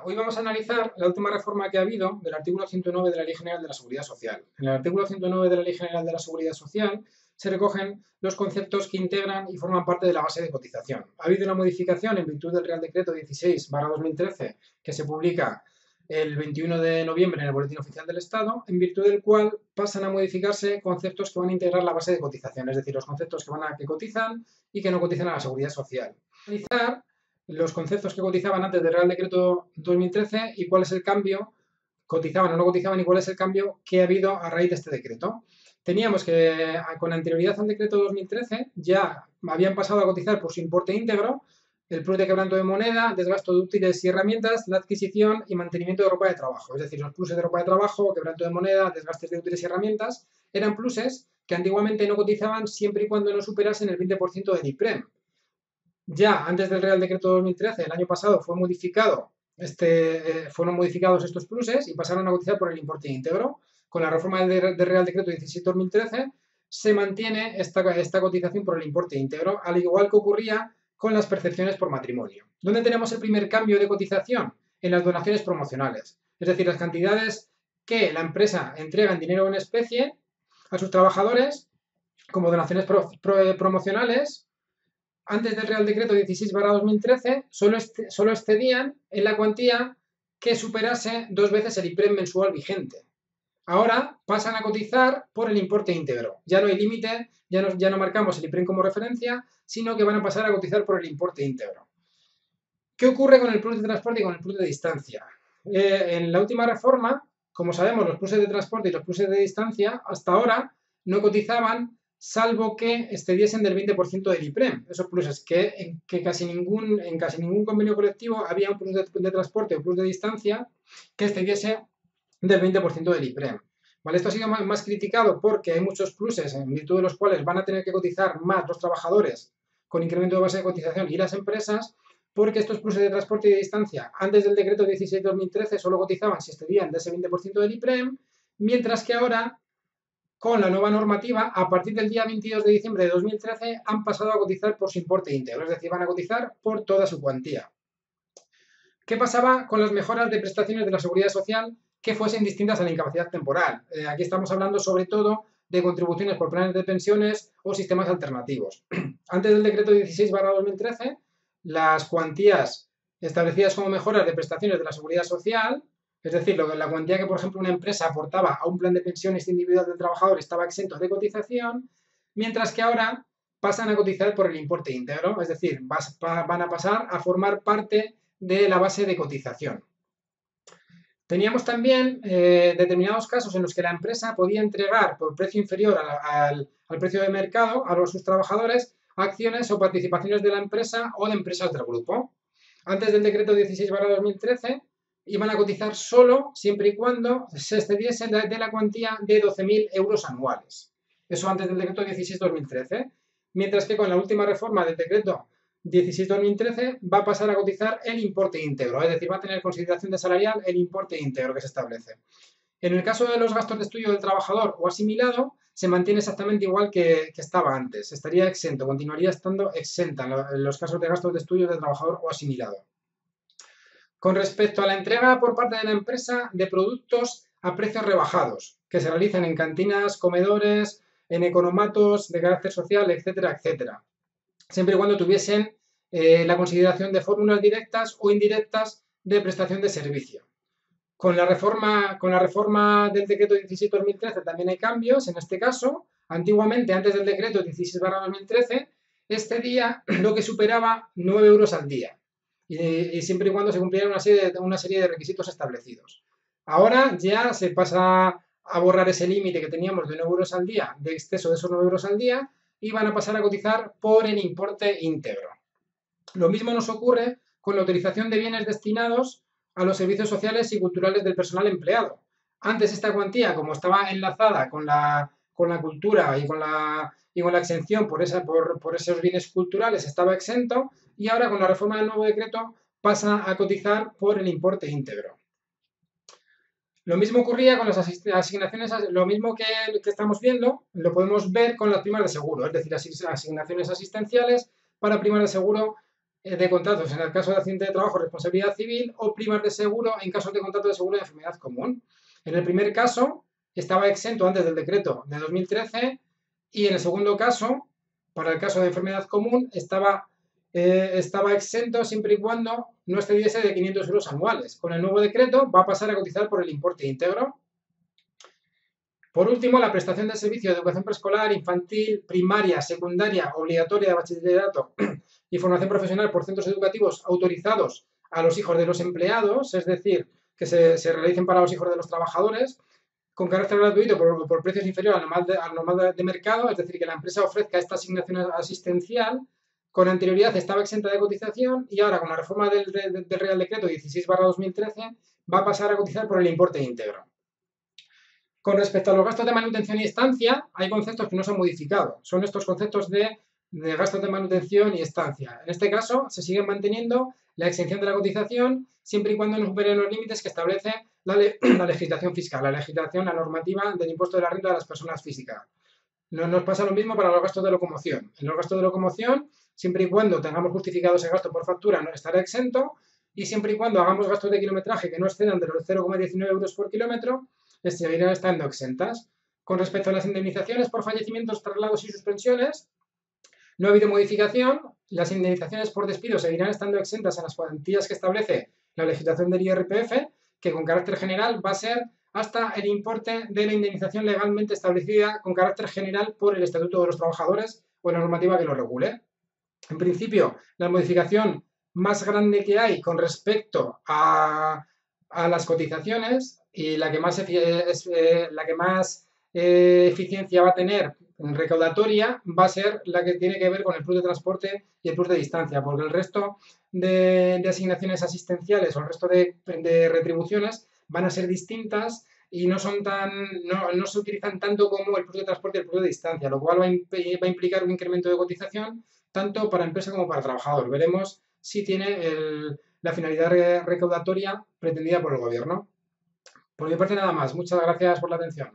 Hoy vamos a analizar la última reforma que ha habido del artículo 109 de la Ley General de la Seguridad Social. En el artículo 109 de la Ley General de la Seguridad Social se recogen los conceptos que integran y forman parte de la base de cotización. Ha habido una modificación en virtud del Real Decreto 16/2013 que se publica el 21 de noviembre en el Boletín Oficial del Estado, en virtud del cual pasan a modificarse conceptos que van a integrar la base de cotización, es decir, los conceptos que cotizan y que no cotizan a la Seguridad Social. Analizar los conceptos que cotizaban antes del Real Decreto 2013 y cuál es el cambio, cotizaban o no cotizaban, y cuál es el cambio que ha habido a raíz de este decreto. Teníamos que, con anterioridad al decreto 2013, ya habían pasado a cotizar por su importe íntegro el plus de quebranto de moneda, desgasto de útiles y herramientas, la adquisición y mantenimiento de ropa de trabajo. Es decir, los pluses de ropa de trabajo, quebranto de moneda, desgastes de útiles y herramientas, eran pluses que antiguamente no cotizaban siempre y cuando no superasen el 20% del IPREM. Ya antes del Real Decreto 2013, el año pasado, fueron modificados estos pluses y pasaron a cotizar por el importe íntegro. Con la reforma del Real Decreto 16/2013 se mantiene esta cotización por el importe íntegro, al igual que ocurría con las percepciones por matrimonio. ¿Dónde tenemos el primer cambio de cotización? En las donaciones promocionales, es decir, las cantidades que la empresa entrega en dinero o en especie a sus trabajadores como donaciones promocionales. Antes del Real Decreto 16/2013, solo excedían en la cuantía que superase 2 veces el IPREM mensual vigente. Ahora pasan a cotizar por el importe íntegro. Ya no hay límite, ya no marcamos el IPREM como referencia, sino que van a pasar a cotizar por el importe íntegro. ¿Qué ocurre con el plus de transporte y con el plus de distancia? En la última reforma, como sabemos, los pluses de transporte y los pluses de distancia hasta ahora no cotizaban, salvo que excediesen del 20% del IPREM. Esos pluses que en casi ningún convenio colectivo había un plus de transporte o plus de distancia que excediese del 20% del IPREM. ¿Vale? Esto ha sido más criticado porque hay muchos pluses en virtud de los cuales van a tener que cotizar más los trabajadores con incremento de base de cotización y las empresas, porque estos pluses de transporte y de distancia antes del decreto 16/2013 solo cotizaban si excedían de ese 20% del IPREM, mientras que ahora, con la nueva normativa, a partir del día 22 de diciembre de 2013 han pasado a cotizar por su importe íntegro, es decir, van a cotizar por toda su cuantía. ¿Qué pasaba con las mejoras de prestaciones de la Seguridad Social que fuesen distintas a la incapacidad temporal? Aquí estamos hablando sobre todo de contribuciones por planes de pensiones o sistemas alternativos. Antes del decreto 16/2013, las cuantías establecidas como mejoras de prestaciones de la Seguridad Social, es decir, la cuantía que, por ejemplo, una empresa aportaba a un plan de pensiones individual del trabajador, estaba exento de cotización, mientras que ahora pasan a cotizar por el importe íntegro, es decir, van a pasar a formar parte de la base de cotización. Teníamos también determinados casos en los que la empresa podía entregar por precio inferior al precio de mercado a sus trabajadores acciones o participaciones de la empresa o de empresas del grupo. Antes del decreto 16/2013 iban a cotizar solo siempre y cuando se excediese de la cuantía de 12.000 euros anuales. Eso antes del decreto 16/2013. Mientras que con la última reforma del decreto 16/2013 va a pasar a cotizar el importe íntegro, es decir, va a tener consideración de salarial el importe íntegro que se establece. En el caso de los gastos de estudio del trabajador o asimilado, se mantiene exactamente igual que estaba antes, estaría exento, continuaría estando exenta en los casos de gastos de estudio del trabajador o asimilado. Con respecto a la entrega por parte de la empresa de productos a precios rebajados, que se realizan en cantinas, comedores, en economatos de carácter social, etcétera, etcétera, siempre y cuando tuviesen la consideración de fórmulas directas o indirectas de prestación de servicio. Con la reforma del decreto 17/2013 también hay cambios. En este caso, antiguamente, antes del decreto 16/2013, excedía lo que superaba 9 euros al día, y siempre y cuando se cumplieran una serie de requisitos establecidos. Ahora ya se pasa a borrar ese límite que teníamos de 9 euros al día, de exceso de esos 9 euros al día, y van a pasar a cotizar por el importe íntegro. Lo mismo nos ocurre con la utilización de bienes destinados a los servicios sociales y culturales del personal empleado. Antes esta cuantía, como estaba enlazada con la cultura y con la exención por esos bienes culturales, estaba exento, y ahora con la reforma del nuevo decreto pasa a cotizar por el importe íntegro. Lo mismo ocurría con las asignaciones, lo mismo que estamos viendo, lo podemos ver con las primas de seguro, es decir, asignaciones asistenciales para primas de seguro de contratos en el caso de accidente de trabajo, responsabilidad civil, o primas de seguro en caso de contrato de seguro de enfermedad común. En el primer caso, estaba exento antes del decreto de 2013 y en el segundo caso, para el caso de enfermedad común, estaba exento siempre y cuando no excediese de 500 euros anuales. Con el nuevo decreto va a pasar a cotizar por el importe íntegro. Por último, la prestación de servicio de educación preescolar, infantil, primaria, secundaria, obligatoria de bachillerato y formación profesional por centros educativos autorizados a los hijos de los empleados, es decir, que se realicen para los hijos de los trabajadores, con carácter gratuito por precios inferiores al normal de mercado, es decir, que la empresa ofrezca esta asignación asistencial. Con anterioridad estaba exenta de cotización y ahora con la reforma del Real Decreto 16/2013 va a pasar a cotizar por el importe íntegro. Con respecto a los gastos de manutención y estancia, hay conceptos que no se han modificado. Son estos conceptos de gastos de manutención y estancia. En este caso, se sigue manteniendo la exención de la cotización siempre y cuando no superen los límites que establece la legislación fiscal, la normativa del impuesto de la renta de las personas físicas. Nos pasa lo mismo para los gastos de locomoción. En los gastos de locomoción, siempre y cuando tengamos justificado ese gasto por factura, no estará exento, y siempre y cuando hagamos gastos de kilometraje que no excedan de los 0,19 euros por kilómetro, seguirán estando exentas. Con respecto a las indemnizaciones por fallecimientos, traslados y suspensiones, no ha habido modificación. Las indemnizaciones por despido seguirán estando exentas en las cuantías que establece la legislación del IRPF, que con carácter general va a ser hasta el importe de la indemnización legalmente establecida con carácter general por el Estatuto de los Trabajadores o la normativa que lo regule. En principio, la modificación más grande que hay con respecto a las cotizaciones y la que más eficiencia va a tener recaudatoria va a ser la que tiene que ver con el plus de transporte y el plus de distancia, porque el resto de asignaciones asistenciales o el resto de retribuciones van a ser distintas y no se utilizan tanto como el plus de transporte y el plus de distancia, lo cual va a implicar un incremento de cotización tanto para empresa como para trabajador. Veremos si tiene la finalidad recaudatoria pretendida por el gobierno. Por mi parte nada más. Muchas gracias por la atención.